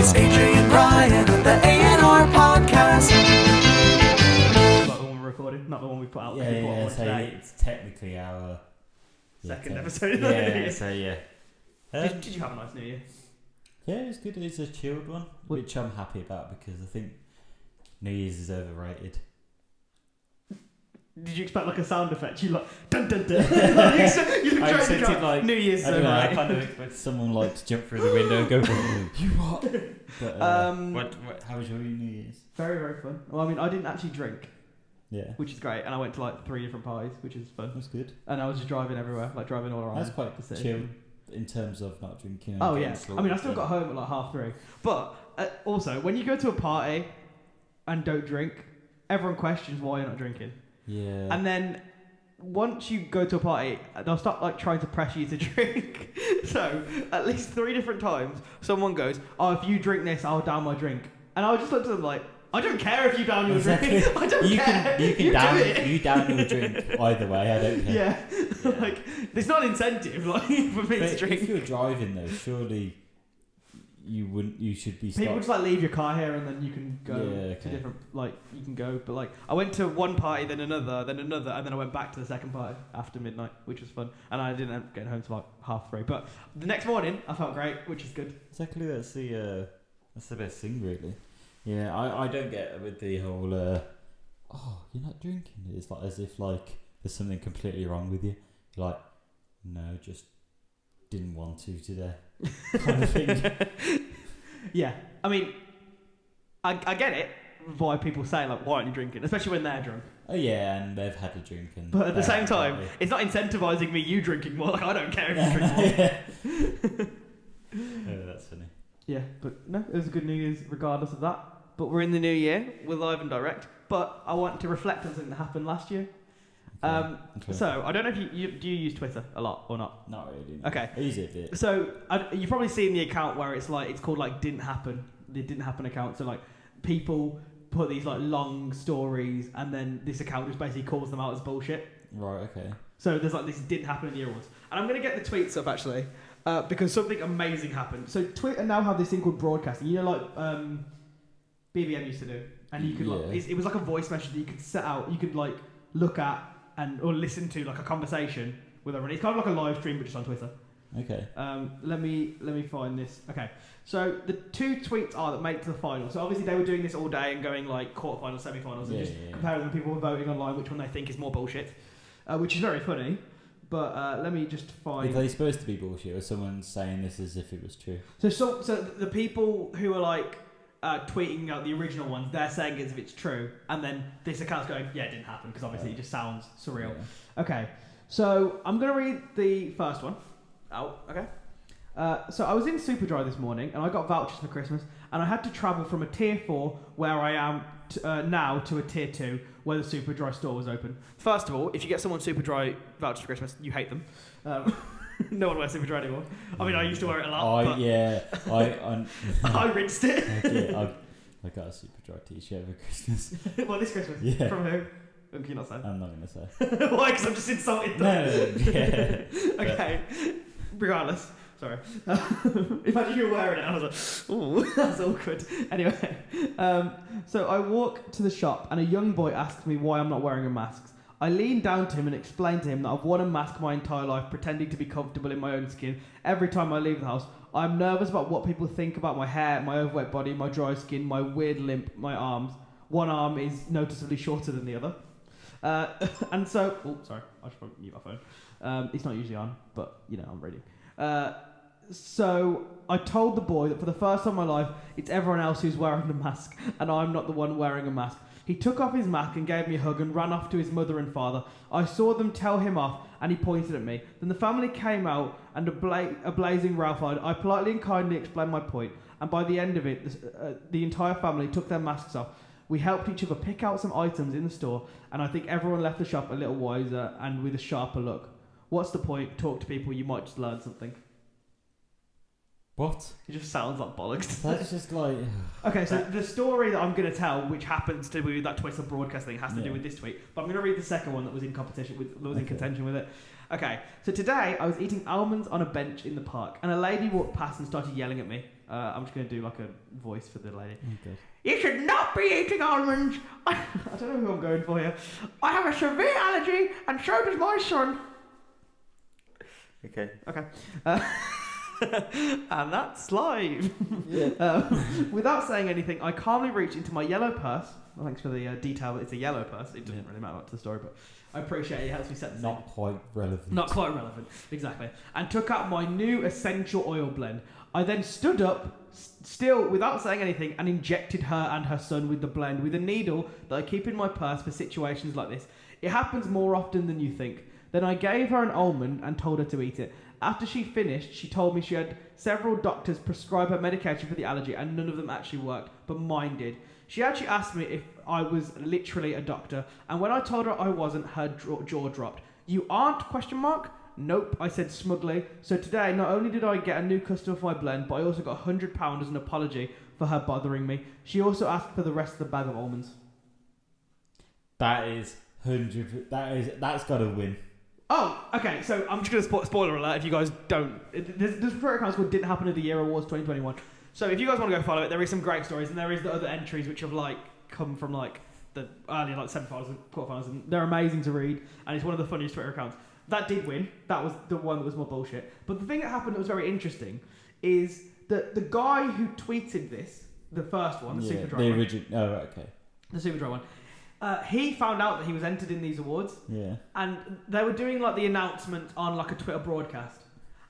It's AJ and Ryan on the AandRPodcast. Like the one we're recording, not the one we put out. Yeah, so it's technically our second episode. Did you have a nice New Year? Yeah, it's good. It's a chilled one, which I'm happy about because I think New Year's is overrated. Did you expect like a sound effect? You like dun dun dun. I expected like New Year's. I kind of expected someone like to jump through the window and go, "You what?" But, how was your New Year's? Very, very fun. Well, I mean, I didn't actually drink. Yeah. Which is great, and I went to like 3 different parties, which is fun. That's good. And I was just driving everywhere, like driving all around. That's quite chill in terms of not drinking. Oh yeah. I mean, I still got home at like 3:30. But also, when you go to a party and don't drink, everyone questions why you're not drinking. Yeah. And then once you go to a party, they'll start like trying to pressure you to drink. So at least 3 different times, someone goes, "Oh, if you drink this, I'll down my drink." And I would just look at them like, I don't care if you down your drink. I don't care. You down your drink either way. I don't care. Yeah. Like there's not an incentive like for me to drink. If you're driving though, surely you wouldn't. You should be. People just like leave your car here and then you can go to different. Like you can go, but like I went to one party, then another, and then I went back to the second party after midnight, which was fun. And I didn't end up getting home till like 3:30. But the next morning I felt great, which is good. Exactly. That's the best thing, really. Yeah, I don't get with the whole, you're not drinking. It's like as if like there's something completely wrong with you. You're like, no, just didn't want to today, kind of thing. Yeah, I mean, I get it. Why people say like, why aren't you drinking? Especially when they're drunk. Oh yeah, and they've had a drink. But at the same time, it's not incentivizing me you drinking more. Like I don't care if you drink more. Oh, that's funny. Yeah, but no, it was a good New Year's regardless of that. But we're in the new year, we're live and direct. But I want to reflect on something that happened last year. Okay. So, I don't know if do you use Twitter a lot or not? Not really. No. Okay. I use it a bit. So, you've probably seen the account where it's called like Didn't Happen. The Didn't Happen account. So like people put these like long stories and then this account just basically calls them out as bullshit. Right, okay. So there's like this Didn't Happen in the year once. And I'm going to get the tweets up actually because something amazing happened. So Twitter now have this thing called broadcasting. You know like... BBM used to do, and you could like it was like a voice message that you could set out. You could like look at or listen to like a conversation with everyone. It's kind of like a live stream, but just on Twitter. Okay. Let me find this. Okay, so the 2 tweets are that made it to the final. So obviously they were doing this all day and going like quarterfinals, semi-finals, and just comparing them. People were voting online which one they think is more bullshit, which is very funny. But let me just find. Are they supposed to be bullshit, or someone saying this as if it was true? So the people who are like. Tweeting out the original ones, they're saying as if it's true, and then this account's going, yeah, it didn't happen, because obviously it just sounds surreal. Yeah. Okay, so I'm going to read the first one out, okay? So I was in Superdry this morning, and I got vouchers for Christmas, and I had to travel from a tier 4, where I am now, to a tier 2, where the Superdry store was open. First of all, if you get someone Superdry vouchers for Christmas, you hate them. No one wears Superdry anymore. I mean, I used to wear it a lot. I rinsed it. I got a Superdry t-shirt for Christmas. Well, this Christmas? Yeah. From who? Can you not say? I'm not going to say. Why? Because I'm just insulted them. No, yeah. Okay. Regardless. Sorry. Imagine you were wearing it and I was like, ooh, that's awkward. Anyway. So I walk to the shop and a young boy asks me why I'm not wearing a mask. I lean down to him and explain to him that I've worn a mask my entire life, pretending to be comfortable in my own skin every time I leave the house. I'm nervous about what people think about my hair, my overweight body, my dry skin, my weird limp, my arms. One arm is noticeably shorter than the other. And so... Oh, sorry. I should probably mute my phone. It's not usually on, but, you know, I'm reading. So I told the boy that for the first time in my life, it's everyone else who's wearing the mask, and I'm not the one wearing a mask. He took off his mask and gave me a hug and ran off to his mother and father. I saw them tell him off and he pointed at me. Then the family came out and a blazing row followed. I politely and kindly explained my point, and by the end of it, the entire family took their masks off. We helped each other pick out some items in the store, and I think everyone left the shop a little wiser and with a sharper look. What's the point? Talk to people, you might just learn something. What? It just sounds like bollocks. That's just like... Okay, so the story that I'm going to tell, which happens to be that Twitter broadcast thing, has to do with this tweet. But I'm going to read the second one that was in competition with, in contention with it. Okay, so today I was eating almonds on a bench in the park, and a lady walked past and started yelling at me. I'm just going to do like a voice for the lady. Okay. You should not be eating almonds. I don't know who I'm going for here. I have a severe allergy, and so does my son. Okay. And that's live. Yeah. Without saying anything, I calmly reached into my yellow purse. Well, thanks for the detail. It's a yellow purse. It doesn't really matter to the story, but I appreciate it. It helps me set the scene. Not quite relevant. Not quite relevant, exactly. And took out my new essential oil blend. I then stood up, still without saying anything, and injected her and her son with the blend with a needle that I keep in my purse for situations like this. It happens more often than you think. Then I gave her an almond and told her to eat it. After she finished, she told me she had several doctors prescribe her medication for the allergy and none of them actually worked, but mine did. She actually asked me if I was literally a doctor, and when I told her I wasn't, her jaw dropped. You aren't? Question mark. Nope, I said smugly. So today, not only did I get a new customer for my blend, but I also got £100 as an apology for her bothering me. She also asked for the rest of the bag of almonds. That is 100. That's got to win. Oh, okay. So I'm just going to spoiler alert if you guys don't. This Twitter account called Didn't Happen at the Year Awards 2021. So if you guys want to go follow it, there is some great stories, and there is the other entries which have like come from like the early like semi-finals and quarterfinals, and they're amazing to read, and it's one of the funniest Twitter accounts. That did win. That was the one that was more bullshit. But the thing that happened that was very interesting is that the guy who tweeted this, the first one, the Super Dry one. The original. Oh, okay. The Super Dry one. He found out that he was entered in these awards. Yeah. And they were doing like the announcement on like a Twitter broadcast.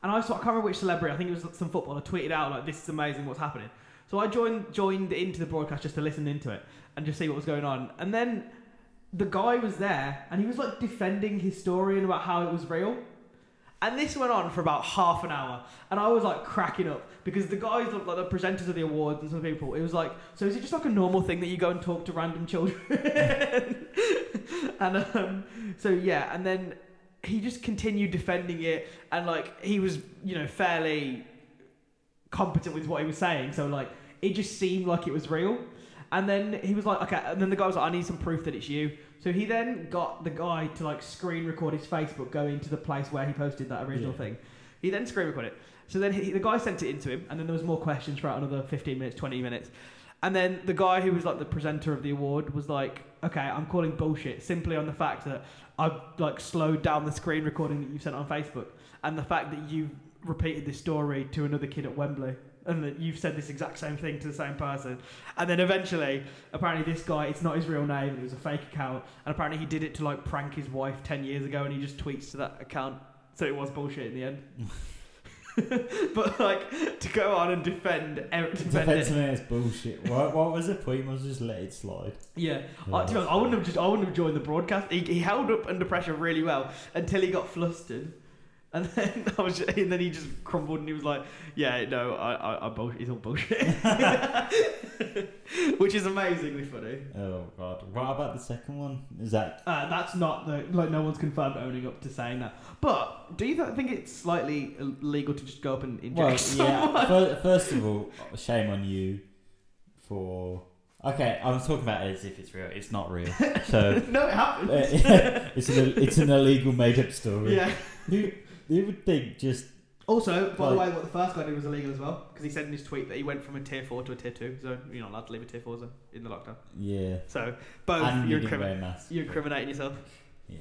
And I can't remember which celebrity, I think it was some footballer, tweeted out like, this is amazing, what's happening. So I joined into the broadcast just to listen into it and just see what was going on. And then the guy was there and he was like defending his story and about how it was real. And this went on for about half an hour. And I was like cracking up because the guys looked like the presenters of the awards and some people. It was like, so is it just like a normal thing that you go and talk to random children? And so yeah, and then he just continued defending it, and like he was, you know, fairly competent with what he was saying. So like it just seemed like it was real. And then he was like, okay. And then the guy was like, I need some proof that it's you. So he then got the guy to like screen record his Facebook going to the place where he posted that original thing. He then screen recorded it. So then the guy sent it into him, and then there was more questions for another 15 minutes, 20 minutes. And then the guy who was like the presenter of the award was like, okay, I'm calling bullshit simply on the fact that I've like slowed down the screen recording that you sent on Facebook, and the fact that you repeated this story to another kid at Wembley, and that you've said this exact same thing to the same person. And then eventually, apparently this guy, it's not his real name, it was a fake account, and apparently he did it to like prank his wife 10 years ago, and he just tweets to that account, so it was bullshit in the end. But like, to go on and defend something that's bullshit. What was the point? Was just let it slide. Yeah, to be honest, I wouldn't have joined the broadcast. He held up under pressure really well until he got flustered, and then he just crumbled and he was like, "Yeah, no, I bullshit. It's all bullshit," which is amazingly funny. Oh god! What about the second one? Is that that's not no one's confirmed owning up to saying that. But do you think it's slightly illegal to just go up and inject someone? Yeah. First of all, shame on you for. Okay, I'm talking about it as if it's real. It's not real. So no, it happened. It's an illegal made-up story. Yeah. You would think just. Also, by the way, what the first guy did was illegal as well, because he said in his tweet that he went from a tier 4 to a tier 2 zone. You're not allowed to leave a tier 4 zone in the lockdown. Yeah. So both and you're you're incriminating yourself. Yeah.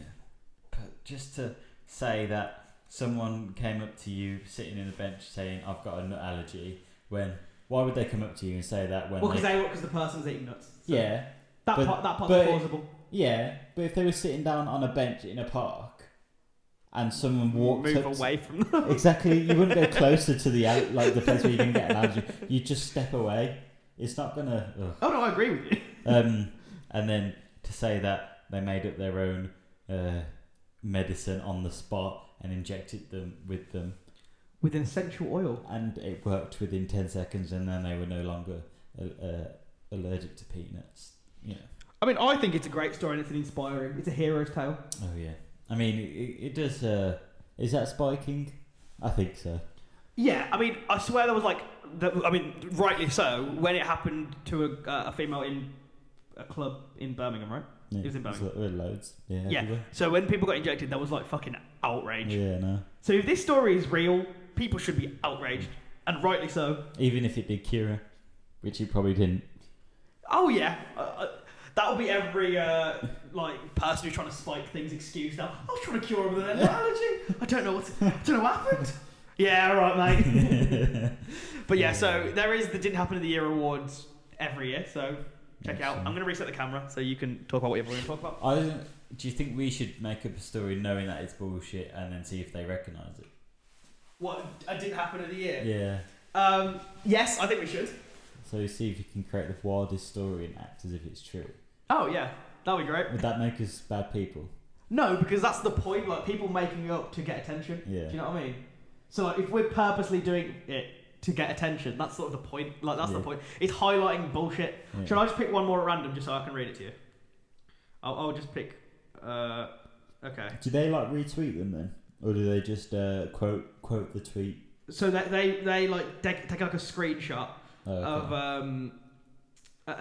But just to say that someone came up to you sitting in the bench saying, "I've got a nut allergy," why would they come up to you and say that when? Well, because the person's eating nuts. So yeah. That part's plausible. Yeah, but if they were sitting down on a bench in a park and someone walked away from them. Exactly, you wouldn't go closer to the place where you're gonna get an allergy. You just step away. It's not gonna. Ugh. Oh no, I agree with you. And then to say that they made up their own medicine on the spot and injected them with an essential oil, and it worked within 10 seconds, and then they were no longer allergic to peanuts. Yeah. I mean, I think it's a great story and it's an inspiring. It's a hero's tale. Oh yeah. I mean, it does. Is that spiking? I think so. Yeah, I mean, I swear there was rightly so, when it happened to a female in a club in Birmingham, right? Yeah, it was in Birmingham. There were loads. Yeah. Yeah. So when people got injected, there was like fucking outrage. Yeah, no. So if this story is real, people should be outraged. and rightly so. Even if it did cure her, which it probably didn't. Oh yeah, that'll be every person who's trying to spike things excuse now. I was trying to cure him with an allergy. I don't know what happened. Yeah, right, mate. But yeah, so there is the Didn't Happen in the Year awards every year. So check it out. I'm going to reset the camera so you can talk about what you're going to talk about. Do you think we should make up a story knowing that it's bullshit and then see if they recognise it? What didn't happen in the year? Yeah. Yes, I think we should. So see if you can create the wildest story and act as if it's true. Oh yeah, that'd be great. Would that make us bad people? No, because that's the point. Like people making it up to get attention. Yeah. Do you know what I mean? So like, if we're purposely doing it to get attention, that's sort of the point. Like that's the point. It's highlighting bullshit. Yeah. Should I just pick one more at random just so I can read it to you? I'll just pick. Okay. Do they like retweet them then, or do they just quote the tweet? So that they like take like a screenshot of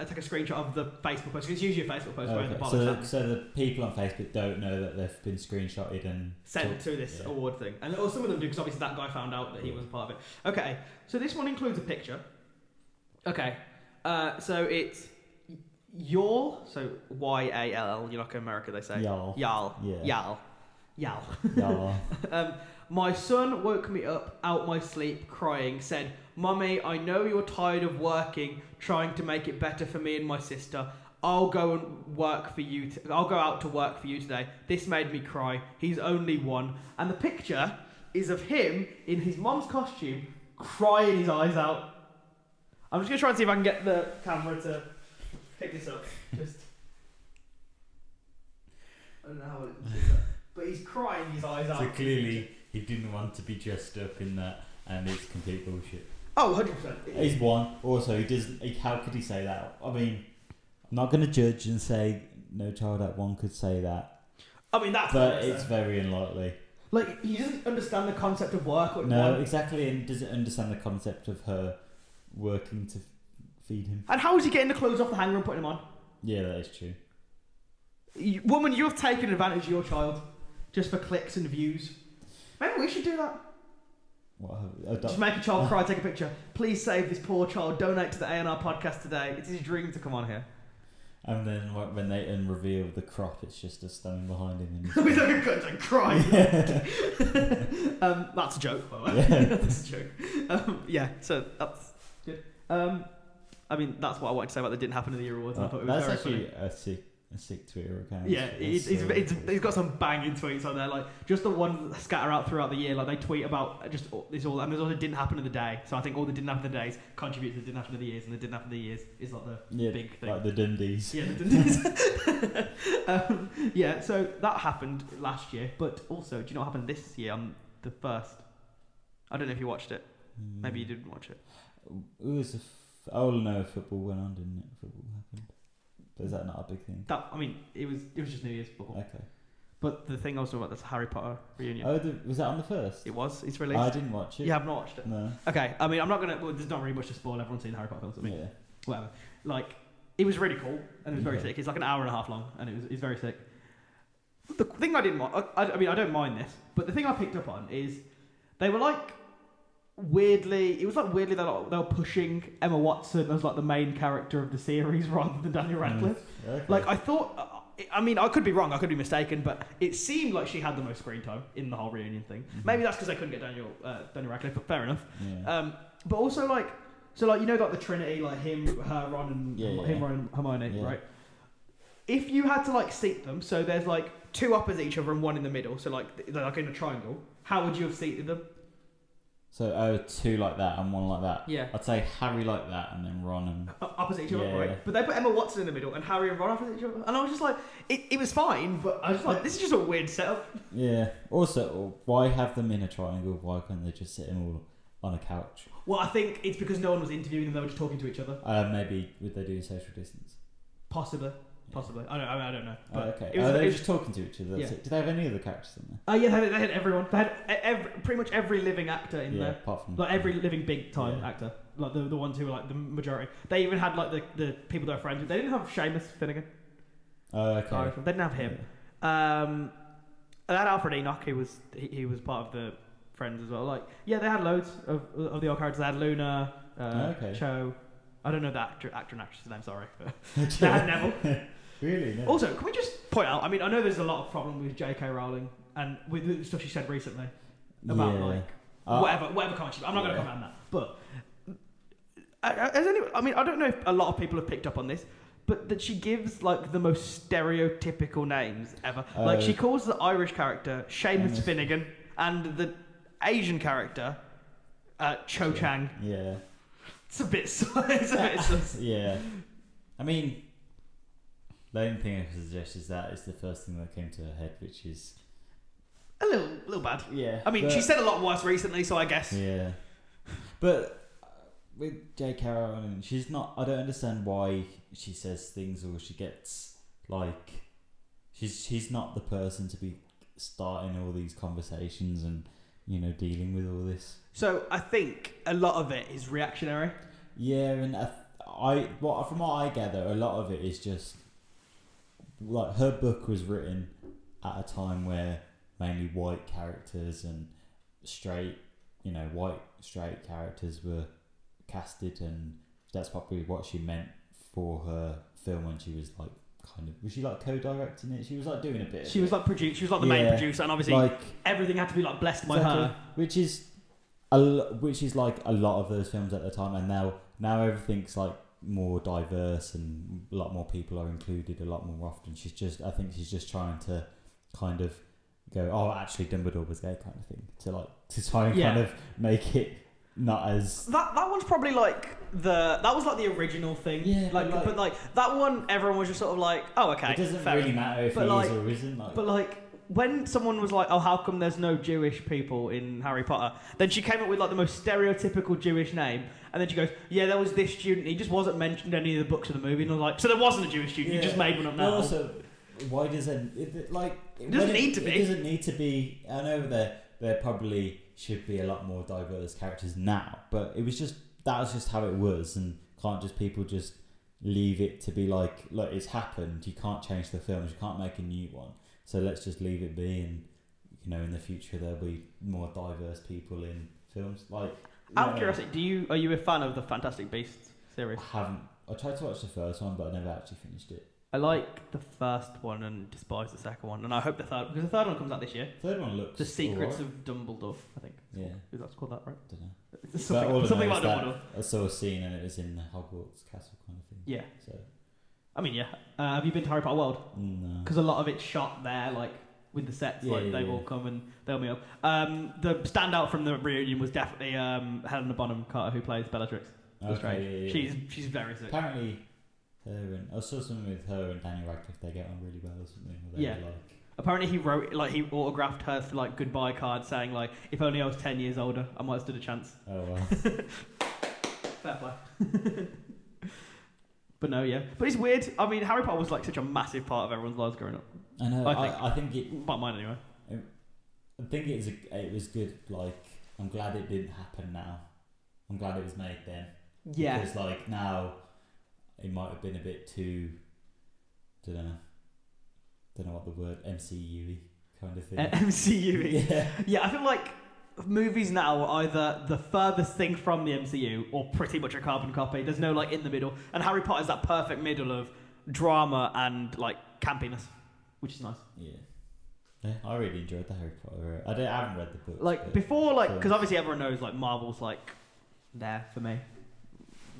take a screenshot of the Facebook post. It's usually a Facebook post. Okay. So the people on Facebook don't know that they've been screenshotted and sent to this award thing, and or some of them do because obviously that guy found out that he was a part of it. Okay, so this one includes a picture. Okay, so it's Yall, so Y-A-L-L. You know, like in America they say Yall. Yall. My son woke me up out my sleep crying, said, "Mummy, I know you're tired of working, trying to make it better for me and my sister. I'll go and work for you. I'll go out to work for you today." This made me cry. He's only one. And the picture is of him in his mom's costume, crying his eyes out. I'm just going to try and see if I can get the camera to pick this up. I don't know how it does that. But he's crying his eyes out. So clearly he didn't want to be dressed up in that, and it's complete bullshit. Oh, 100%. He's one. Also, he doesn't. How could he say that? I mean, I'm not going to judge and say no child at one could say that. I mean, that's. But it's very unlikely. Like, he doesn't understand the concept of work. No, exactly, and doesn't understand the concept of her working to feed him. And how is he getting the clothes off the hanger and putting them on? Yeah, that is true. Woman, you have taken advantage of your child just for clicks and views. Maybe we should do that. Just make a child cry, take a picture. Please save this poor child. Donate to the AandRPodcast today. It's his dream to come on here. And then when they unreveal the crop, it's just us standing behind him. And he's like a cunt and crying. That's a joke, by the way. Yeah. That's a joke. Yeah, so that's good. I mean, that's what I wanted to say about the Didn't Happen in the Year Awards. I thought it was that's very actually funny. a sick Twitter account. Yeah, he's got some banging tweets on there, like just the ones that scatter out throughout the year. Like they tweet about just this all, and there's also Didn't Happen in the Day. So I think all the Didn't Happen in the Days contribute to the Didn't Happen in the Years, and the Didn't Happen in the Years is like the big thing. Like the Dundies. Yeah, the Dundies. Yeah, so that happened last year, but also, do you know what happened this year on the 1st? I don't know if you watched it. Maybe you didn't watch it. It was no, football went on, didn't it? Football happened. But is that not a big thing? It was just New Year's football. Okay. But the thing I was talking about, that's Harry Potter reunion. Oh, was that on the 1st? It was. It's released. I didn't watch it. You have not watched it? No. Okay. I mean, I'm not gonna. Well, there's not really much to spoil. Everyone's seen Harry Potter films. I mean, Yeah. whatever. Like, it was really cool and it was very sick. It's like an hour and a half long and it's very sick. The thing I didn't mind. I mean, I don't mind this, but the thing I picked up on is they were like. Weirdly, it was like weirdly they were pushing Emma Watson as like the main character of the series rather than Daniel Radcliffe. Okay. Like I thought, I mean, I could be wrong, I could be mistaken, but it seemed like she had the most screen time in the whole reunion thing. Mm-hmm. Maybe that's because they couldn't get Daniel Radcliffe, but fair enough. Yeah. But also like you know, like the Trinity, like him, her, Ron, and him, Ron, and Hermione, right? If you had to like seat them, so there's like two opposite each other and one in the middle, so like they're like in a triangle. How would you have seated them? So, two like that and one like that. Yeah. I'd say Harry like that and then Ron and... opposite each other, right? But they put Emma Watson in the middle and Harry and Ron opposite each other. And I was just like, it was fine, but I was just like, this is just a weird setup. Yeah. Also, why have them in a triangle? Why can't they just sit them all on a couch? Well, I think it's because no one was interviewing them, they were just talking to each other. Maybe would they do social distance? Possibly. I don't know. Okay. They were just talking to each other. Yeah. Do they have any other characters in there? Yeah, they had everyone. They had pretty much every living actor in there. Apart from... Like every living big time actor. Like the ones who were like the majority. They even had like the people that were friends with. They didn't have Seamus Finnegan. Oh, okay. They didn't have him. They had Alfred Enoch, he was part of friends as well. Like, yeah, they had loads of the old characters. They had Luna, Cho. I don't know the actor and actress's name. Sorry, but they had Neville. Really? No. Also, can we just point out? I mean, I know there's a lot of problem with J.K. Rowling and with the stuff she said recently about whatever comment she. I'm not going to comment on that. But I mean, I don't know if a lot of people have picked up on this, but that she gives like the most stereotypical names ever. Like she calls the Irish character Seamus Finnegan and the Asian character Cho Chang. Yeah. It's a bit sus. Yeah. I mean, the only thing I can suggest is that is the first thing that came to her head, which is a little bad. Yeah. I mean, she said a lot worse recently, so I guess. Yeah. But with J.K. Rowling, she's not. I don't understand why she says things or she gets like. She's not the person to be starting all these conversations and dealing with all this. So I think a lot of it is reactionary. Yeah, and from what I gather, a lot of it is just like her book was written at a time where mainly white characters and white straight characters were casted, and that's probably what she meant for her film when she was like was she like co-directing it? She was like doing a bit. She was like the main producer, and obviously like, everything had to be like blessed by her, which is like a lot of those films at the time, and now everything's like more diverse and a lot more people are included a lot more often. I think she's just trying to kind of go, oh, actually Dumbledore was gay kind of thing, to try and kind of make it not as that one's probably like that was like the original thing. Yeah, but that one everyone was just sort of like, oh, okay. It doesn't really matter if he is or isn't. But like when someone was like, oh, how come there's no Jewish people in Harry Potter? Then she came up with like the most stereotypical Jewish name, and then she goes, yeah, there was this student, he just wasn't mentioned in any of the books of the movie, and I was like, so there wasn't a Jewish student, you just made one up now. Well, also, why doesn't it doesn't need to be. It doesn't need to be. I know there probably should be a lot more diverse characters now, but that was just how it was, and can't just people just leave it to be like, look, it's happened, you can't change the films, you can't make a new one, so let's just leave it be, and in the future there'll be more diverse people in films. Like, out of curiosity, are you a fan of the Fantastic Beasts series? I tried to watch the first one, but I never actually finished it. I like the first one and despise the second one, and I hope the third, because the third one comes out this year. Third one looks The Secrets of Dumbledore, I think. Yeah. Is that called that, right? I don't know. It's something about Dumbledore. I saw a scene and it was in the Hogwarts Castle kind of thing. Yeah. So. I mean, yeah. Have you been to Harry Potter World? No. Because a lot of it's shot there, like with the sets, they've all come and they'll meet up. The standout from the reunion was definitely Helena Bonham Carter, who plays Bellatrix. Okay, yeah. She's very sick. Apparently, I saw something with her and Daniel Radcliffe. They get on really well or something. Apparently he autographed her like goodbye card saying like, if only I was 10 years older, I might have stood a chance. Oh wow. Fair play. But no, yeah. But it's weird. I mean, Harry Potter was like such a massive part of everyone's lives growing up. I know. I think it. Not mine anyway. I think it was good. Like, I'm glad it didn't happen now. I'm glad it was made then. Yeah. Because like now, it might have been a bit too. Don't know what the word MCU-y kind of thing. MCU-y. Yeah. Yeah, I feel like movies now are either the furthest thing from the MCU or pretty much a carbon copy. There's no like in the middle, and Harry Potter's that perfect middle of drama and like campiness, which is nice. Yeah, I really enjoyed the Harry Potter. I haven't read the book. Like before, like because obviously everyone knows like Marvel's like there for me.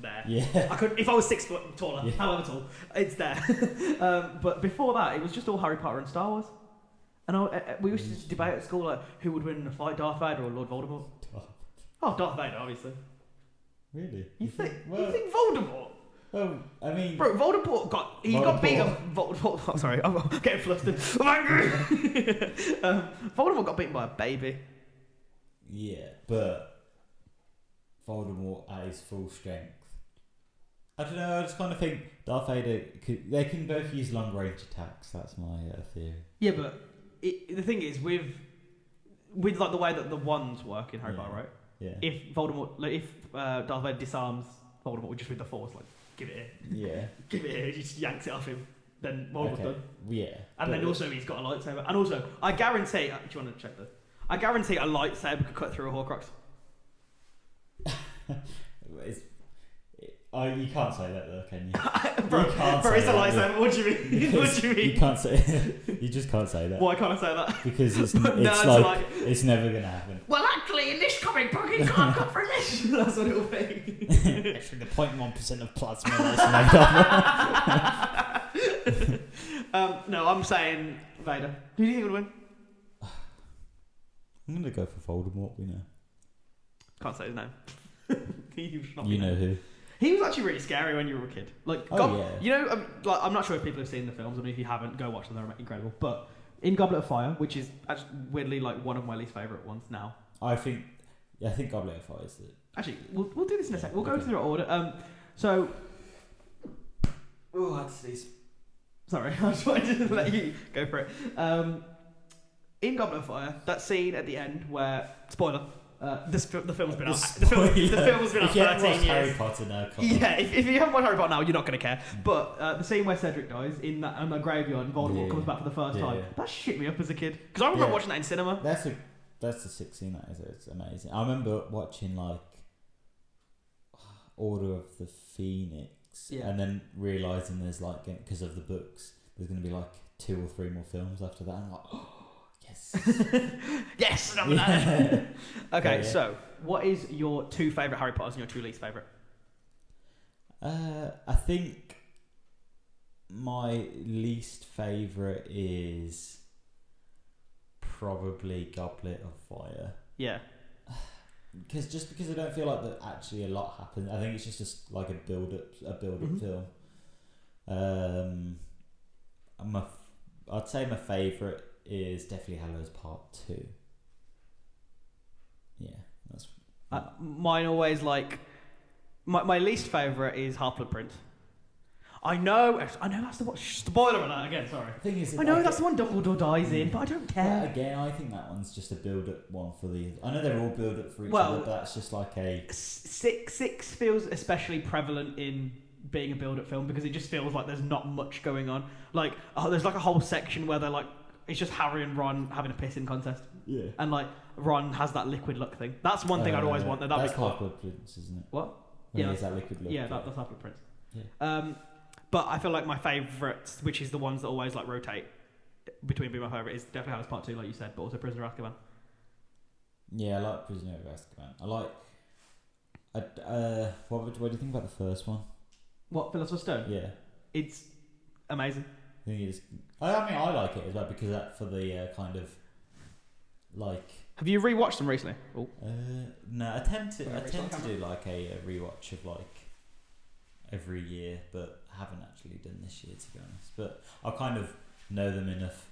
There. Yeah. I could if I was 6 foot taller, however tall, it's there. But before that, it was just all Harry Potter and Star Wars. And we used to debate at school like who would win in a fight, Darth Vader or Lord Voldemort. Oh, Darth Vader, obviously. Really? You think Voldemort? Oh, I mean, bro, Voldemort got beaten. Oh, sorry, I'm getting flustered. I'm angry. Voldemort got beaten by a baby. Yeah, but Voldemort at his full strength. I don't know. I just kind of think Darth Vader they can both use long range attacks. That's my theory. Yeah, but the thing is with like the way that the wands work in Harry Potter, right? Yeah. If Voldemort, like if Darth Vader disarms Voldemort just with the Force, like give it here. Yeah. Give it here. He just yanks it off him. Then Voldemort's done. Yeah. And then also he's got a lightsaber. And also, I guarantee. Do you want to check this? I guarantee a lightsaber could cut through a Horcrux. You can't say that though, can you? Bro, you can't bro, say it's a that, lightsaber. What do you mean? What do you mean? You can't say. You just can't say that. Why can't I say that? Because it's it's never gonna happen. Well, actually, in this comic book, it can't cut through this. That's what it'll be. Actually, the 0.1% of plasma that's made up. No, I'm saying Vader. Who do you think would win? I'm gonna go for Voldemort. We know. Can't say his name. You know who? He was actually really scary when you were a kid. Like, yeah. You know, I'm not sure if people have seen the films. I mean, if you haven't, go watch them. They're incredible. But in Goblet of Fire, which is actually weirdly like one of my least favourite ones now. I think Goblet of Fire is it. Actually, we'll do this in a second. We'll go through the order. I had to sneeze. Sorry, I just wanted to let you go for it. In Goblet of Fire, that scene at the end where spoiler. The film's been out. The film's been out 13 years. Harry Potter now. Yeah, if you haven't watched Harry Potter now, you're not going to care. But the scene where Cedric dies in that graveyard and Voldemort comes back for the first time, that shit me up as a kid. Because I remember watching that in cinema. That's a sick scene. That is. It's amazing. I remember watching like Order of the Phoenix, and then realizing there's like because of the books, there's going to be like 2 or 3 more films after that. And I'm like, oh. Yes. Yes. Okay, so what is your 2 favourite Harry Potters and your 2 least favourite? I think my least favourite is probably Goblet of Fire. Yeah. Because I don't feel like that actually a lot happens. I think it's just like a build up film. I'd say my favourite is definitely Hallows Part 2. Yeah, that's mine. Always like my least favourite is Half-Blood Prince. I know that's the one. Spoiler alert again. Sorry. The thing is, I know that's the one Dumbledore dies in, but I don't care. But again, I think that one's just a build-up one for the. I know they're all build-up for each other, but that's just like a 6 feels especially prevalent in being a build-up film because it just feels like there's not much going on. Like there's like a whole section where they're like. It's just Harry and Ron having a pissing contest. Yeah. And like Ron has that liquid luck thing. That's one thing I'd always want. That's Half-Blood Prince, isn't it? What? Yeah, is that liquid luck? Yeah, that's Half-Blood Prince. Yeah. But I feel like my favourites, which is the ones that always like rotate between being my favourite, is definitely Hallows Part 2, like you said, but also Prisoner of Azkaban. Yeah, I like Prisoner of Azkaban. I like. What do you think about the first one? What, Philosopher's Stone? Yeah. It's amazing. I think it is. I mean, I like it as well because that for the kind of like. Have you rewatched them recently? Oh. No, I tend to do like a rewatch of like every year, but I haven't actually done this year to be honest. But I kind of know them enough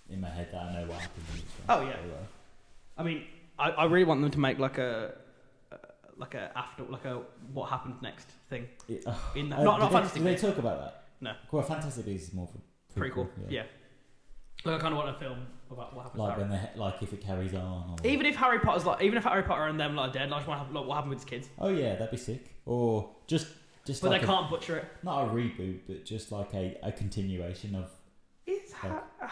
in my head that I know what happens in each one. Oh yeah. I mean, I really want them to make like a what happens next thing. In that, not Fantastic Beasts. Do they talk about that? No. Well, Fantastic Beasts is more for prequel. Yeah. Like I kind of want a film about what happens. Like when if it carries on. Or even if Harry Potter and them are dead, I just want to have what happened with his kids. Oh yeah, that'd be sick. Or just. But like they can't butcher it. Not a reboot, but just like a continuation of.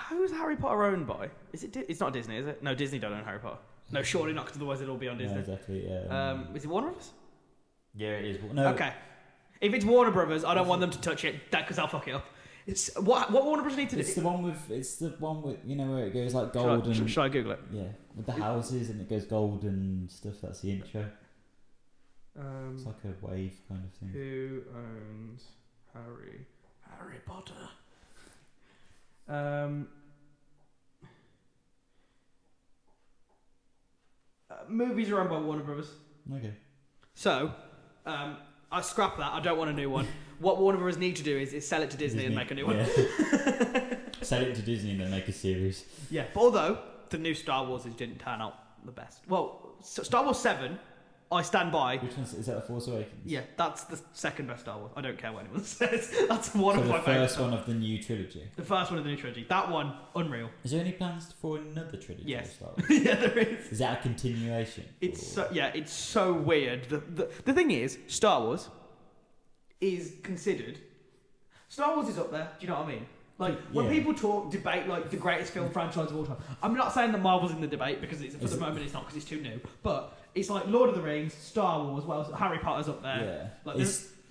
Who's Harry Potter owned by? Is it? It's not Disney, is it? No, Disney don't own Harry Potter. No, surely not, because otherwise it'll be on Disney. No, exactly. Yeah. Is it Warner Brothers? Yeah, it is. No. Okay. If it's Warner Brothers, I don't want them to touch it because I'll fuck it up. It's what Warner Brothers need to do. It's the one with you know where it goes like gold and. Should I Google it? Yeah, with the houses and it goes gold and stuff. That's the intro. It's like a wave kind of thing. Who owns Harry Potter? Movies are owned by Warner Brothers. Okay. So, I scrap that. I don't want a new one. What Warner Brothers need to do is sell it to Disney and make a new one. Sell it to Disney and then make a series. Yeah, but although the new Star Wars didn't turn out the best. Well, Star Wars 7, I stand by. Which one is that? The Force Awakens? Yeah, that's the second best Star Wars. I don't care what anyone says. That's one of my favourites. The first one of the new trilogy? The first one of the new trilogy. That one, unreal. Is there any plans for another trilogy? Yes. Of Star Wars? Yeah, there is. Is that a continuation? It's so weird. The thing is, Star Wars is considered... Star Wars is up there, do you know what I mean? Like, when people debate, like, the greatest film franchise of all time, I'm not saying that Marvel's in the debate, because for the moment it's not, because it's too new, but it's like Lord of the Rings, Star Wars, well, Harry Potter's up there. Yeah. Like,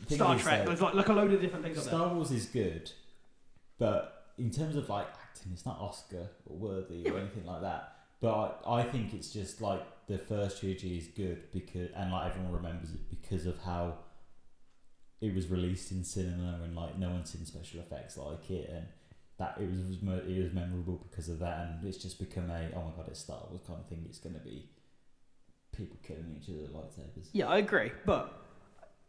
Star Trek, there's like a load of different things up there. Star Wars is good, but in terms of, like, acting, it's not Oscar or worthy or anything like that. But I think it's just, like, the first trilogy is good, and, like, everyone remembers it because of how it was released in cinema, and, like, no one's seen special effects like it, and that it was memorable because of that, and it's just become oh my god, it's Star Wars kind of thing. It's going to be people killing each other with lightsabers. Yeah, I agree, but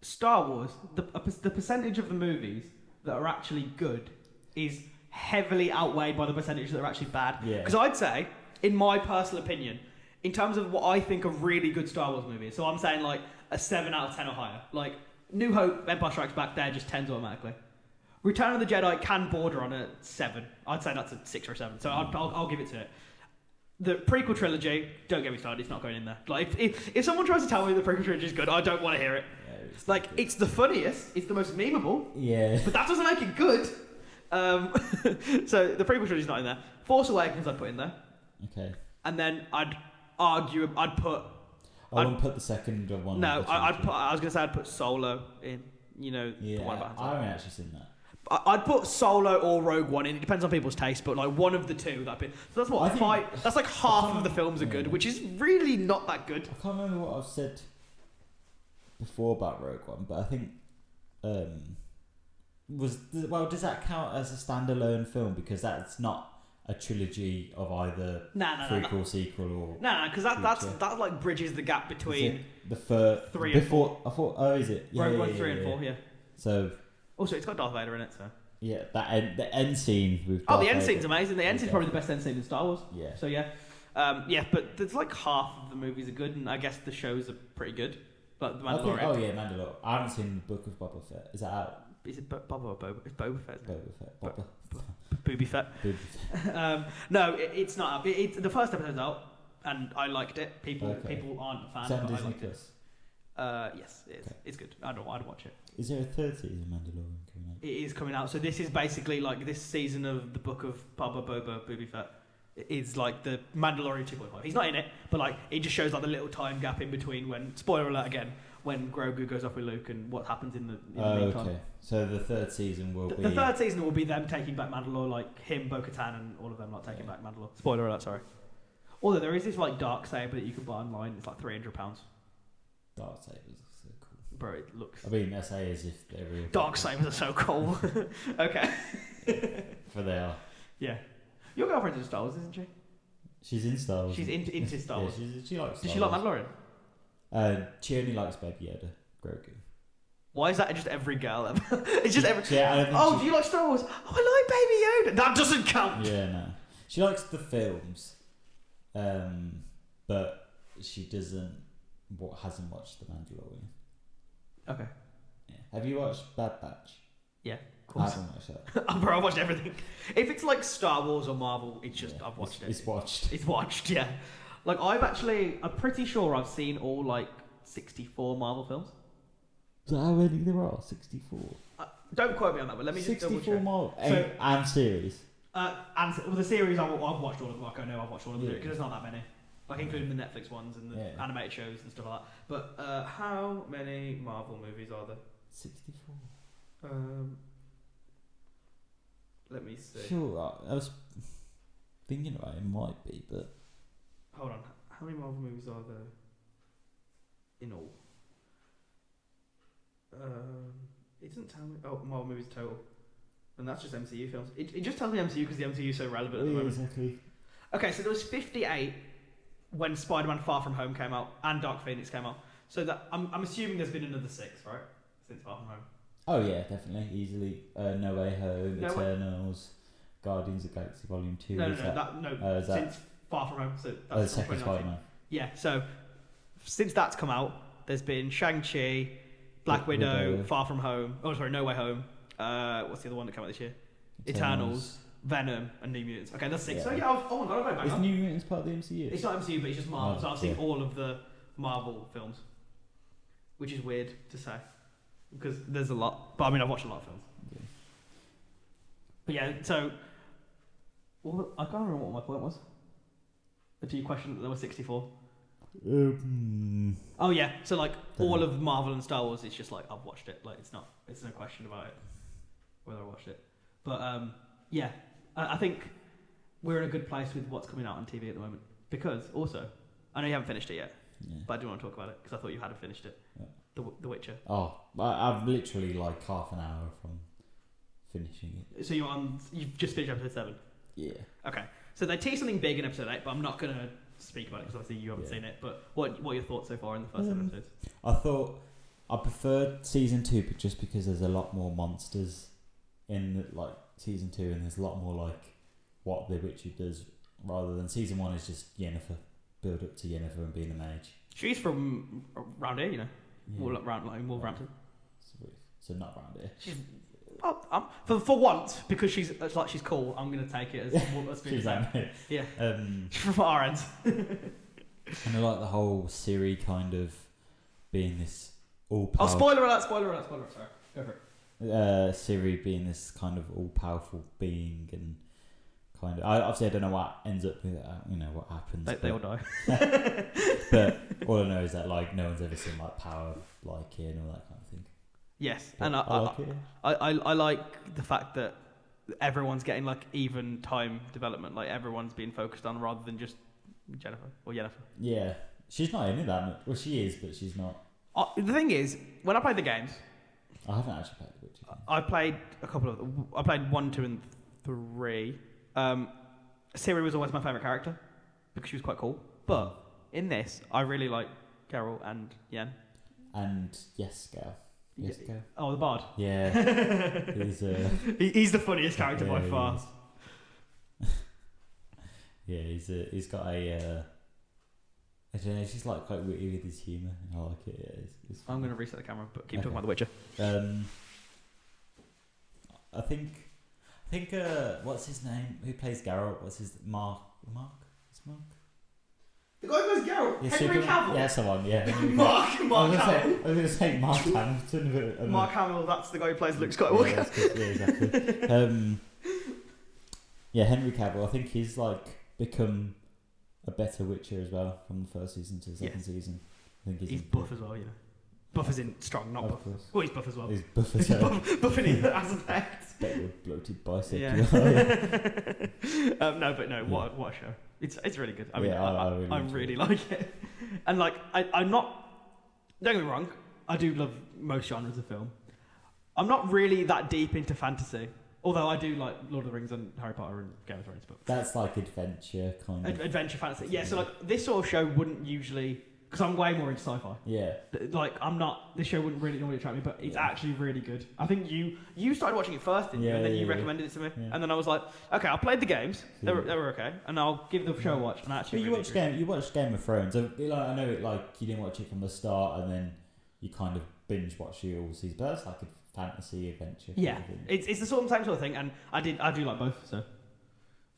Star Wars, the percentage of the movies that are actually good is heavily outweighed by the percentage that are actually bad. Yeah. Because I'd say, in my personal opinion, in terms of what I think are really good Star Wars movies, so I'm saying like a 7 out of 10 or higher. Like New Hope, Empire Strikes Back, they're just 10s automatically. Return of the Jedi can border on a 7. I'd say that's a 6 or a 7, so I'll give it to it. The prequel trilogy, don't get me started, it's not going in there. Like, if someone tries to tell me the prequel trilogy is good, I don't want to hear it. Yeah, it's the funniest, it's the most memeable, but that doesn't make it good. So the prequel trilogy's not in there. Force Awakens I'd put in there. Okay. And then I'd put... I wouldn't put the second one. No, I was going to say I'd put Solo in. You know, the one about I haven't actually seen that. I'd put Solo or Rogue One in. It depends on people's taste, but like one of the two. So that's what that's like half of the films are good, which is really not that good. I can't remember what I've said before about Rogue One, but I think does that count as a standalone film, because that's not a trilogy of either prequel, sequel, or because that like bridges the gap between the first 3 and 4. I thought, is it? Rogue One, 3 and 4, yeah. So also, it's got Darth Vader in it, so yeah, the end scene with the end scene's amazing. The end scene's probably the best end scene in Star Wars. Yeah. So yeah, but there's like half of the movies are good, and I guess the shows are pretty good. Like the Mandalorian. Mandalorian. I haven't seen the Book of Boba Fett. Is that out? Is it Boba or Boba? It's Boba Fett. Boba Fett. No, it's not out. The first episode's out, and I liked it. People aren't fans. Is that Disney Plus? Yes, it is. Okay. It's good. I'd watch it. Is there a third season of Mandalorian coming out? It is coming out. So this is basically like this season of the Book of Boba Fett. It is like the Mandalorian 2.5. He's not in it, but like it just shows like the little time gap in between when, spoiler alert again, when Grogu goes off with Luke and what happens in the meantime. Okay. So the third season will be... The third season will be them taking back Mandalore, like him, Bo-Katan, and all of them like taking back Mandalore. Spoiler alert, sorry. Although there is this like Darksaber that you can buy online. It's like £300. Darksabers are so cool. Bro, it looks... I mean, I say as if they're real. Darksabers are so cool. Okay. But they are. Yeah. Your girlfriend's in Star Wars, isn't she? She's in Star Wars. She's into Star Wars. Yeah, she likes Star Wars. Does she like Mandalorian? She only likes Baby Yoda, Grogu. Why is that just every girl ever? It's just every... Yeah, do you like Star Wars? Oh, I like Baby Yoda. That doesn't count. Yeah, no. She likes the films, but she hasn't watched The Mandalorian. Okay. Yeah. Have you watched Bad Batch? Yeah. I haven't watched that. Bro, I've watched everything. If it's like Star Wars or Marvel, it's just I've watched it. It's watched. It's watched, yeah. Like I'm pretty sure I've seen all like 64 Marvel films. Is that how many there are? 64. Don't quote me on that, but let me just double check. 64 Marvel and series. The series I've watched all of them. Like I know I've watched all of them because there's not that many. Like including the Netflix ones and the animated shows and stuff like that. But how many Marvel movies are there? 64. Let me see. Sure, I was thinking about it might be, but... Hold on. How many Marvel movies are there in all? It doesn't tell me... Oh, Marvel movies total. And that's just MCU films. It just tells me MCU because the MCU is so relevant at the moment. Exactly. Okay, so there was 58 when Spider-Man Far From Home came out and Dark Phoenix came out. So that I'm assuming there's been another 6, right? Since Far From Home. Oh yeah, definitely, easily. No Way Home, Eternals, Guardians of the Galaxy Volume 2. Since Far From Home. So that's the second Spider-Man. Yeah, so since that's come out, there's been Shang-Chi, Black Widow, Far From Home. Oh, sorry, No Way Home. What's the other one that came out this year? Eternals, Venom, and New Mutants. Okay, that's 6. Yeah. So yeah, oh my god, I'm going back. Is New Mutants part of the MCU? It's not MCU, but it's just Marvel. So I've seen all of the Marvel films, which is weird to say. Because there's a lot. But I mean, I've watched a lot of films. But yeah, so I can't remember what my point was. Do you question that there were 64? Oh yeah, so like all of Marvel and Star Wars, it's just like I've watched it. Like it's no question about it whether I watched it. But yeah, I think we're in a good place with what's coming out on TV at the moment because also I know you haven't finished it yet, but I do want to talk about it because I thought you had finished it. Yeah. The Witcher. Oh, I'm literally like half an hour from finishing it. So you've just finished episode 7. Yeah. Okay. So they tease something big in episode 8, but I'm not gonna speak about it because obviously you haven't seen it. But what are your thoughts so far in the first 7 episodes? I thought I preferred season 2, but just because there's a lot more monsters in like season 2, and there's a lot more like what the Witcher does, rather than season 1 is just Yennefer, build up to Yennefer and being a mage. She's from around here, you know, Wolverhampton. So not around here. She's for once, because she's cool. I'm gonna take it as she's yeah. From our end. And I like the whole Ciri kind of being this all. Oh, spoiler alert! Sorry, go for it. Ciri being this kind of all powerful being and kind of. Obviously, I don't know what ends up with what happens. They all die. But all I know is that like no one's ever seen like power like it and all that kind of thing. Yes, but and I like the fact that everyone's getting like even time development. Like everyone's being focused on rather than just Yennefer. Yeah, she's not in it that much. Well, she is, but she's not. The thing is, when I played the games, I haven't actually played the Witcher games. I played a couple of. I played 1, 2, and 3. Ciri was always my favourite character because she was quite cool. But in this, I really like Geralt and Yen. And Gal. Oh, the Bard. Yeah, he's the funniest character by far. Yeah, he's got a. I don't know. He's just like quite witty with his humour. I like it. Yeah, it's I'm going to reset the camera, but keep talking about The Witcher. I think. What's his name? Who plays Geralt? What's his Mark? It's Mark. The guy who plays Geralt. Yeah, Henry Cavill. Yeah, someone. Yeah. Mark Hamill. I was going to say Mark Hamilton. Mark Hamill. That's the guy who plays Luke Skywalker. Yeah, exactly. Henry Cavill. I think he's like become a better Witcher as well from the first season to the second season. I think he's buff as well, you know. Buff as in strong, not buff. Course. Well, he's buff as well. He's buff as well. Buffing it as a fact. Better bloated bicep. Yeah. What a show. It's really good. I mean, I really like it. And like, I'm not. Don't get me wrong. I do love most genres of film. I'm not really that deep into fantasy. Although I do like Lord of the Rings and Harry Potter and Game of Thrones, but that's like adventure kind of. Adventure fantasy. Yeah. So like this sort of show wouldn't usually. Because I'm way more into sci-fi. Yeah. Like, I'm not... This show wouldn't really normally attract me, but it's actually really good. I think you started watching it first, didn't you? And then you recommended it to me. Yeah. And then I was like, okay, I played the games. They were okay. And I'll give the show a watch. And actually you watched Game of Thrones. I know it like you didn't watch it from the start and then you kind of binge watch it all season. But that's like a fantasy adventure. Yeah. It's the same sort of thing. And I do like both, so...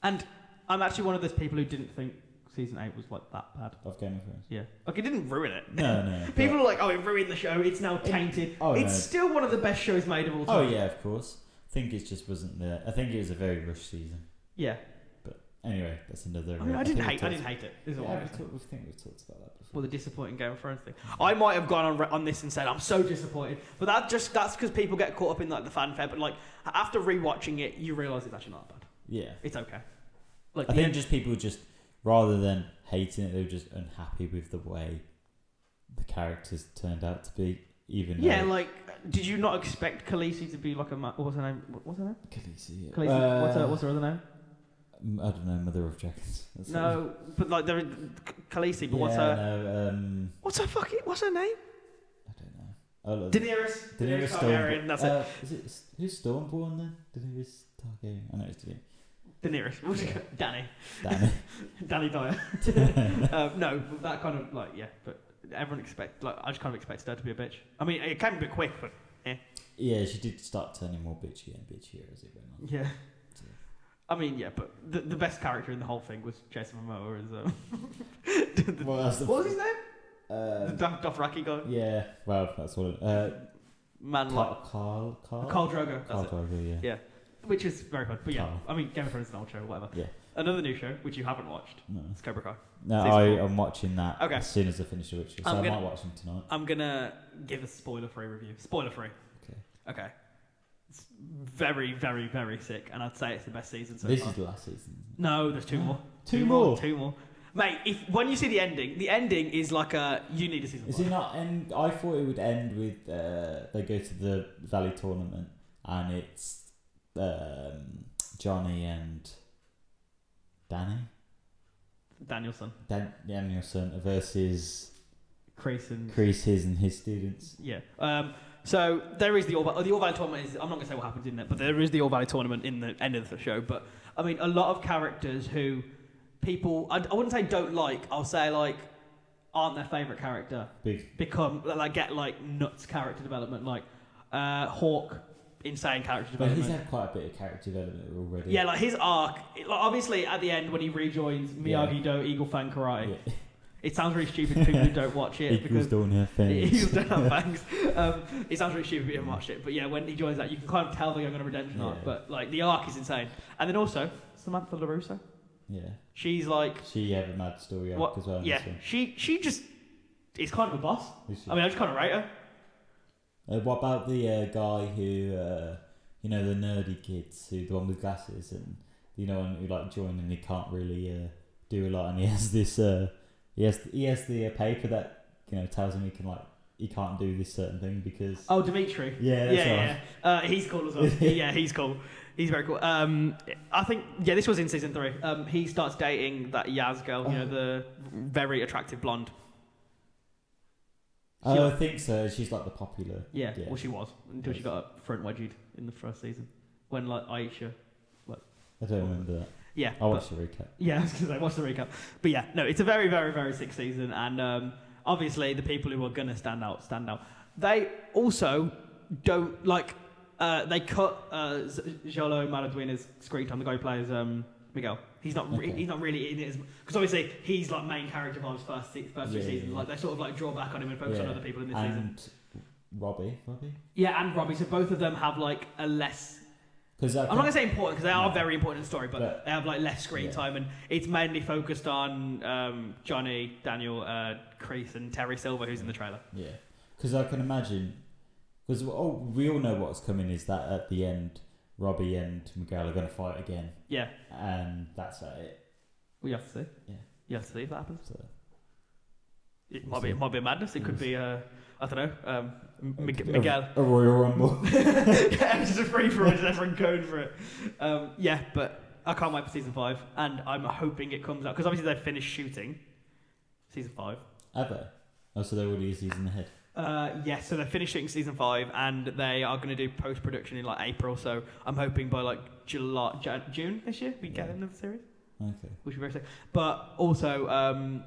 And I'm actually one of those people who didn't think Season 8 was like that bad. Of Game of Thrones? Yeah. Like, it didn't ruin it. No. People are like, oh, it ruined the show, it's now tainted. It's still one of the best shows made of all time. Oh, yeah, of course. I think it just wasn't there. I think it was a very rushed season. Yeah. But anyway, that's another... I didn't hate it. I think we've talked about that before. Well, the disappointing Game of Thrones thing. I might have gone on this and said, I'm so disappointed. But that's because people get caught up in like the fanfare. But like, after rewatching it, you realise it's actually not that bad. Yeah. It's okay. Like, I think just people rather than hating it, they were just unhappy with the way the characters turned out to be. Like, did you not expect Khaleesi to be like a... What's her name? Khaleesi, yeah. Khaleesi, what's her other name? I don't know, Mother of Dragons. But like, there is Khaleesi, but what's her... What's her name? I don't know. Daenerys Stormborn. That's it. Who's Stormborn then? Daenerys Targaryen. I know it's Daenerys. Danny Dyer. No, but that kind of like but everyone I just kind of expected her to be a bitch. I mean, it came a bit quick, but yeah, she did start turning more bitchy and bitchier as it went on. Yeah. So. I mean, yeah, but the best character in the whole thing was Jason Momoa as what was his name? The Dothraki guy. Yeah, well, that's what. Carl Drogo. Carl Drogo, yeah. Yeah. which is very fun. But yeah, Oh. I mean, Game of Thrones is an old show, whatever. Yeah. Another new show which you haven't watched. No. It's Cobra Kai. No, Season 4. I'm watching that Okay. as soon as I finish The Witcher, so I might watch them tonight. I'm gonna give a spoiler-free review. Spoiler-free. Okay. It's very, very, very sick, and I'd say it's the best season so This far. is the last season. No, there's two more. Two more? Two more. Mate, when you see the ending is like you need a season. Is 5. it not end? I thought it would end with they go to the Valley Tournament and it's Johnny and Danielson. Danielson versus Crease and his students. Yeah. So there is the All Valley Tournament. I'm not going to say what happens in it, but there is the All Valley Tournament in the end of the show. But I mean, a lot of characters who people I wouldn't say don't like. I'll say like aren't their favourite character. Become like get like nuts character development. Like Hawk, insane character But development. he's had quite a bit of character development already. Yeah, like his arc. Like obviously at the end when he rejoins Miyagi-Do Eagle Fang Karate. Yeah. It sounds really stupid to people who don't watch it. Eagles don't have fangs. Eagles don't have fangs. It sounds really stupid if you haven't watched it. But yeah, when he joins that, you can kind of tell they're going on a redemption arc. But like the arc is insane. And then also, Samantha LaRusso. Yeah. She's like... She had a mad story arc as well. Yeah, she just is kind of a boss. I mean, I just kind of rate her. What about the guy who, the nerdy kids, the one with glasses and, one who like joined and he can't really do a lot and he has this... He has the paper that tells him he can't do this certain thing because Dimitri. Yeah, that's right. He's cool as well. Yeah, he's cool. He's very cool. I think this was in season 3. He starts dating that Yaz girl, the very attractive blonde. I think so. She's like the popular. Yeah. Well, she was until she got front wedgied in the first season when like Aisha. I don't remember that. Yeah, I watched the recap. Yeah, I was going to say, watch the recap. But yeah, no, it's a very, very, very sick season. And obviously, the people who are going to stand out. They also don't, they cut Jolo Maladuena's screen time, the guy who plays Miguel. He's not really in it because obviously he's like main character of his first 3 seasons. Like they sort of like draw back on him and focus on other people in this season. And Robbie. Yeah, and Robbie. So both of them have like a less... I'm not going to say important because they are very important in the story, but they have like less screen time and it's mainly focused on Johnny, Daniel, Crease and Terry Silver who's in the trailer. Yeah. Because I can imagine, because we all know what's coming is that at the end, Robbie and Miguel are going to fight again. Yeah. And that's it. We have to see. Yeah. You have to see if that happens. So. It might be a madness. It could be I don't know, Miguel. A Royal Rumble. Yeah, just a free for all, just everyone going for it. But I can't wait for season 5, and I'm hoping it comes out because obviously they've finished shooting season 5. Have they? Oh, so they're already a season ahead. Yes, so they're finishing season 5, and they are going to do post production in like April. So I'm hoping by like June this year we get another series. Okay. Which would be very sick. But also,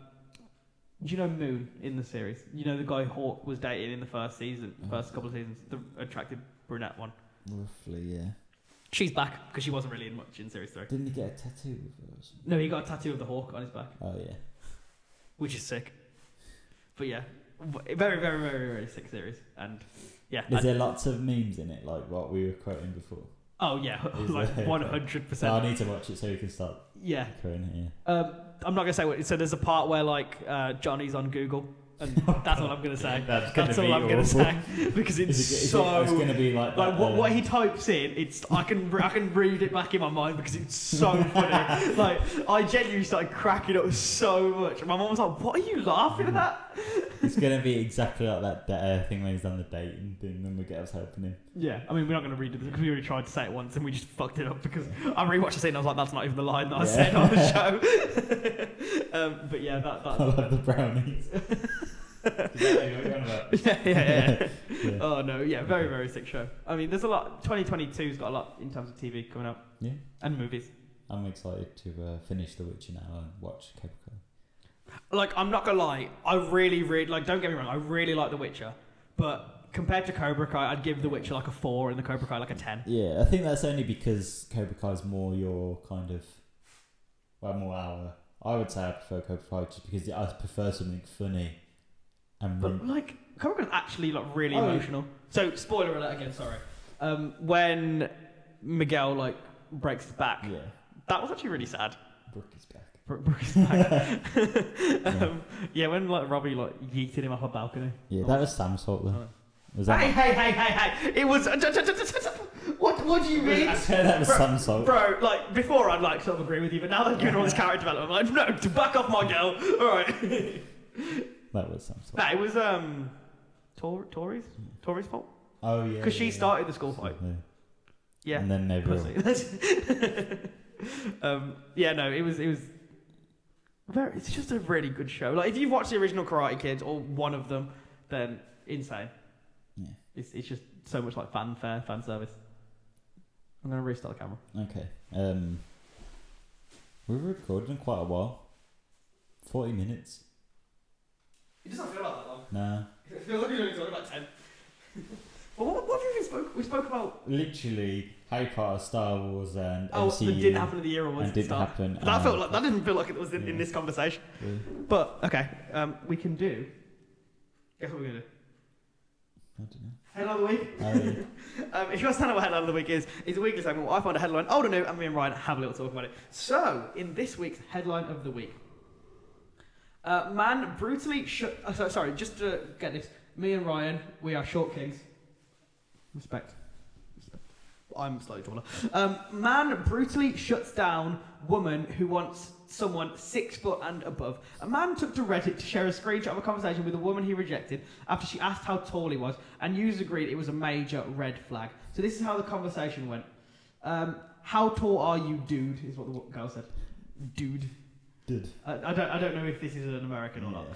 do you know Moon in the series? You know the guy Hawk was dating in the first couple of seasons, the attractive brunette one. Roughly, yeah. She's back because she wasn't really in much in series 3. Didn't he get a tattoo with her or something? No, he got a tattoo of the Hawk on his back. Oh yeah. Which is sick. But yeah, very, very, very, very sick series, and yeah. Is there lots of memes in it, like what we were quoting before? Oh yeah, like 100%. I need to watch it so we can start. Yeah. Quoting it. Yeah. I'm not gonna say what. So there's a part where like Johnny's on Google, and that's all I'm gonna say. That's all I'm gonna say because it's so. It's gonna be like what he types in. It's I can read it back in my mind because it's so funny. Like I genuinely started cracking up so much. My mum was like, "What are you laughing at?" It's gonna be exactly like that thing when he's done the dating thing, and we get us helping him. Yeah, I mean we're not gonna read it because we already tried to say it once and we just fucked it up because I rewatched the scene and I was like, "That's not even the line that I said on the show." But yeah, that. I love the brownies. Yeah. Oh no, yeah, very, very sick show. I mean, there's a lot. 2022's got a lot in terms of TV coming up. Yeah, and movies. I'm excited to finish The Witcher now and watch Cobra Kai. Like, I'm not gonna lie, I really, really like. Don't get me wrong, I really like The Witcher, but compared to Cobra Kai, I'd give The Witcher like a 4 and the Cobra Kai like a 10. Yeah, I think that's only because Cobra Kai's more your kind of, more our. I would say I prefer Cobra Kai just because I prefer something funny. But like Cobra Kai's actually like really emotional. So spoiler alert again, sorry. When Miguel like breaks his back. Yeah. That was actually really sad. Brooke is back. Broke his back. Yeah, when like Robbie like yeeted him off a balcony. Yeah, that was Sam's fault though. Oh. Was that? Hey! It was. What do you mean? I said that was Sam's fault. Bro, like before I'd like sort of agree with you, but now that I've given all this character development, I'm like, no, to back off my girl. All right. That was Sam's fault. Nah, it was Tori's fault. Oh yeah. Because she started the school fight. Yeah. And then never. Yeah, no, it was very. It's just a really good show. Like if you've watched the original Karate Kids or one of them, then insane. Yeah. It's just so much like fan service. I'm gonna restart the camera. Okay. We've recorded in quite a while. 40 minutes. It doesn't feel like that long. Nah. It feels like we're only talking about 10. Well, what have we spoke? We spoke about Literally Harry Potter, Star Wars, and that MCU. didn't happen at the year awards. And didn't happen. That felt like that didn't feel like it was in this conversation. Yeah. But okay, we can do. Guess what we're gonna do? I don't know. Headline of the week. If you guys don't know what headline of the week is, it's a weekly segment where I find a headline old or new, and me and Ryan have a little talk about it. So, in this week's headline of the week, man brutally sorry, just to get this, me and Ryan, we are short kings. Respect. I'm slightly taller. Man brutally shuts down woman who wants someone 6 foot and above. A man took to Reddit to share a screenshot of a conversation with a woman he rejected after she asked how tall he was, and users agreed it was a major red flag. So this is how the conversation went. How tall are you, dude? Is what the girl said. Dude. Dude. I don't know if this is an American or not.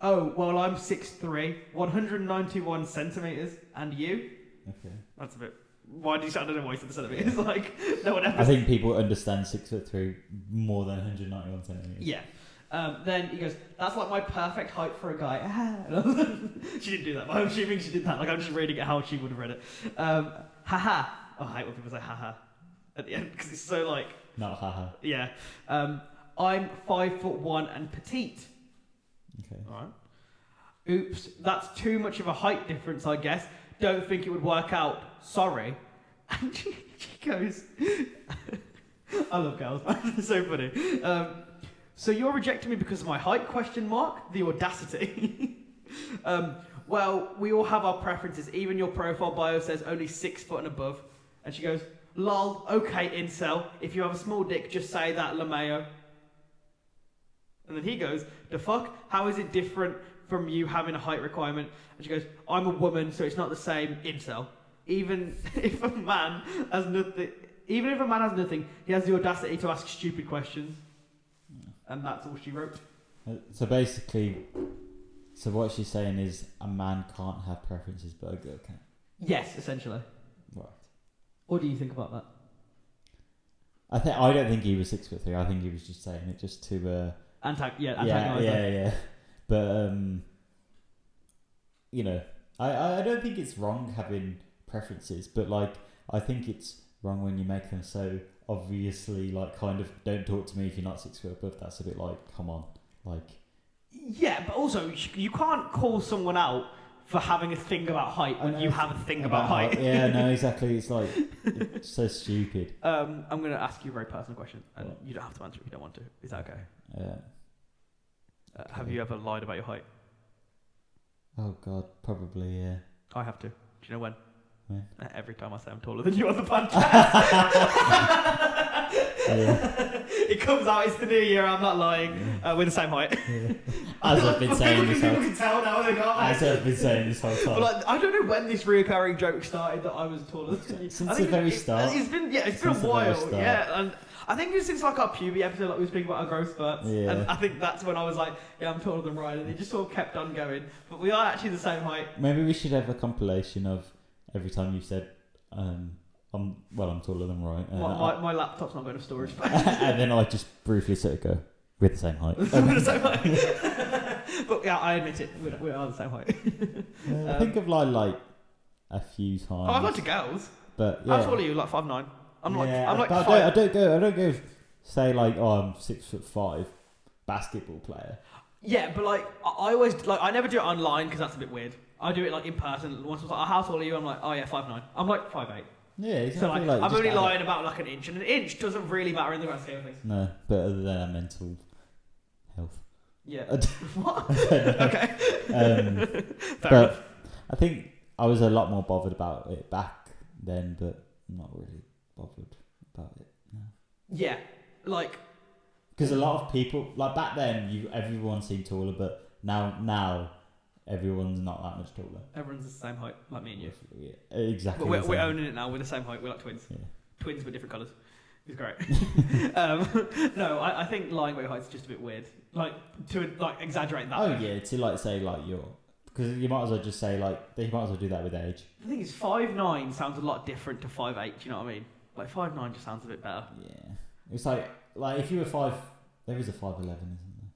Oh, well, I'm 6'3", 191 centimeters, and you? Okay. That's a bit. Why do you sound? I don't know why you said the centimeters. Like no one ever. I think people understand 6'3" more than 191 centimeters. Yeah. Then he goes, "That's like my perfect height for a guy." She didn't do that, but I'm assuming she did that. Like I'm just reading it how she would have read it. Haha. Oh, I hate when people say haha at the end because it's so like. Not haha. Yeah. I'm 5'1" and petite. Okay. All right. Oops, that's too much of a height difference, I guess. Don't think it would work out. Sorry. And she goes, I love girls, man. It's so funny. So you're rejecting me because of my height? ? The audacity. Well, we all have our preferences. Even your profile bio says only 6 foot and above. And she goes, lol, okay, incel. If you have a small dick, just say that, LaMayo. And then he goes, the fuck? How is it different from you having a height requirement? And she goes, I'm a woman, so it's not the same, incel. Even if a man has nothing, he has the audacity to ask stupid questions. And that's all she wrote. So basically, what she's saying is a man can't have preferences, but a girl can. Yes, essentially. Right. What do you think about that? I don't think he was 6'3". I think he was just saying it just to. Yeah. But you know, I don't think it's wrong having preferences, but like I think it's wrong when you make them so obviously like kind of don't talk to me if you're not 6 foot above. That's a bit like, come on, like. Yeah, but also you can't call someone out for having a thing about height when you have a thing about height. Yeah, no, exactly. It's like it's so stupid. I'm going to ask you a very personal question, and you don't have to answer if you don't want to. Is that okay? Okay. Have you ever lied about your height? Oh God, probably, yeah. I have to. Do you know when? When? Every time I say I'm taller than you on the podcast. Yeah. It comes out, it's the new year, I'm not lying. We're the same height. Yeah. As I've been saying this whole time. People can tell now, they can't. As I've been saying this whole time. But like, I don't know when this reoccurring joke started that I was taller than you. Since the very start. It's been a while. Yeah, and I think it was since like our puberty episode, like we were speaking about our growth spurts. Yeah. And I think that's when I was like, yeah, I'm taller than Ryan, and it just sort of kept on going. But we are actually the same height. Maybe we should have a compilation of every time you've said, I'm taller than Ryan. My laptop's not going to storage space. And then I just briefly sort of go, we're the same height. We're the same height. But yeah, I admit it, we are the same height. I think of like a few times. Oh, I've got to girls. But yeah. How tall are you? Like 5'9"? I'm like I don't go say like, oh, I'm 6'5", basketball player. Yeah, but like I always like I never do it online because that's a bit weird. I do it like in person. Once I was like, oh, how tall are you? I'm like, oh yeah, 5'9". I'm like 5'8". Yeah, exactly. So like, like, I'm just only add lying about like an inch, and an inch doesn't really matter in the grand scheme of things. No, but other than our mental health. Yeah. I d- What? I don't know. Okay. Fair but enough. I think I was a lot more bothered about it back then, but I'm not really bothered about it now. Yeah, like Because a lot of people, like back then, everyone seemed taller, but now everyone's not that much taller. everyone's the same height, like me and you. Yeah, exactly. But the we're same. owning it now. We're the same height. We're like twins. Yeah. Twins with different colours. It's great. No, I think lying about your height's just a bit weird. Like to like exaggerate that. Oh yeah, to like say like because you might as well just say like you might as well do that with age. The thing is, 5'9" sounds a lot different to 5'8". Do you know what I mean? Like 5'9" just sounds a bit better. Yeah, it's like if you were there is a 5'11", isn't there?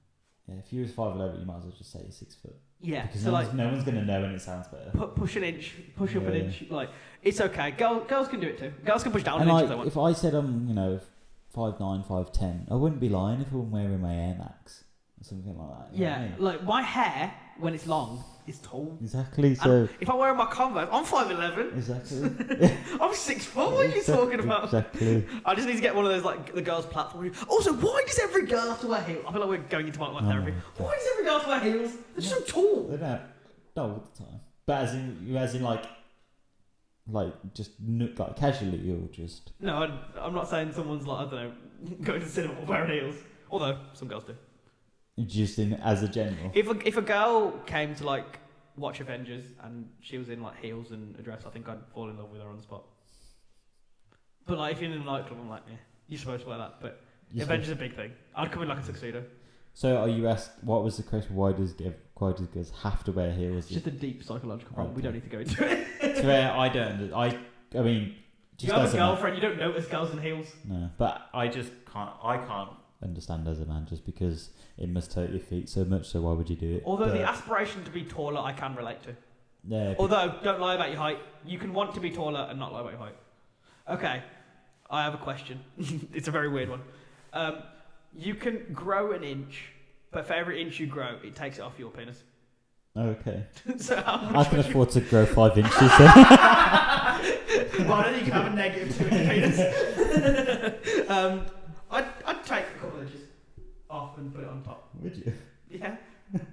Yeah, if you was 5'11", you might as well just say you're 6 foot. Yeah. Because So no one's gonna know, and it sounds better. push an inch, push up an inch. Like it's okay. Girls can do it too. Girls can push down And an like, inch if they want. if I said I'm 5'9", 5'10", I wouldn't be lying if I'm wearing my Air Max or something like that. You know what I Yeah, mean? like my hair when it's long is tall. Exactly. So And if I'm wearing my Converse, I'm 5'11". exactly. I'm 6 foot. What are you talking about? Exactly. I just need to get one of those like the girls' platform. Also, why does every girl have to wear heels? I feel like we're going into my therapy. my God. Why does every girl have to wear heels? They're so tall. They don't. Not all the time. But as in like just like casually or just. No, I'm not saying someone's like I don't know going to the cinema wearing heels. Although some girls do. Just in as a general. If a girl came to like watch Avengers and she was in like heels and a dress, I think I'd fall in love with her on the spot. But like if you're in a nightclub, I'm like, yeah, you're supposed to wear that. But Avengers is a big thing. I'd come in like a tuxedo. So are you asked? What was the question? Why does girls have to wear heels? It's just a deep psychological problem. Okay. We don't need to go into it. To where I don't. I mean. You have a girlfriend, you don't notice girls in heels. No, but I just can't. I can't understand as a man just because it must hurt your feet so much. So why would you do it? Although the aspiration to be taller, I can relate to. Yeah. Although, don't lie about your height. You can want to be taller and not lie about your height. Okay, I have a question. It's a very weird one. You can grow an inch, but for every inch you grow, it takes it off your penis. Okay. So how much I can would afford to grow 5 inches. So. Well, I don't think you can have a negative 2 inch penis. I'd take a couple of inches off and put it on top. Would you? Yeah.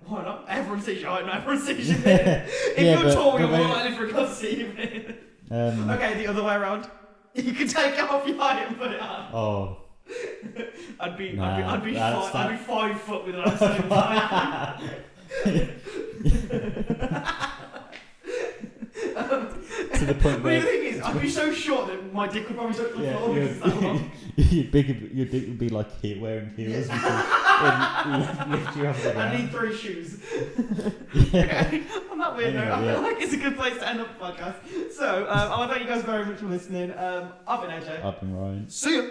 Why not? Everyone sees your height and everyone sees your penis. If Yeah, you're tall, but you're more maybe- likely for a girl to see your penis. Um, Okay, the other way around. You can take it off your height and put it on. Oh. I'd be Nah, I'd be that's 5 foot with that same height. To the point But where the thing is, I'd be so short that my dick would probably touch the floor because it's that long. your dick would be like wearing heels because it lift you off the I ground. need 3 shoes. Yeah. Okay, on that weird note, I Anyway, feel like it's a good place to end up the podcast. So, I want to thank you guys very much for listening. I've been AJ. I've been Ryan. See ya.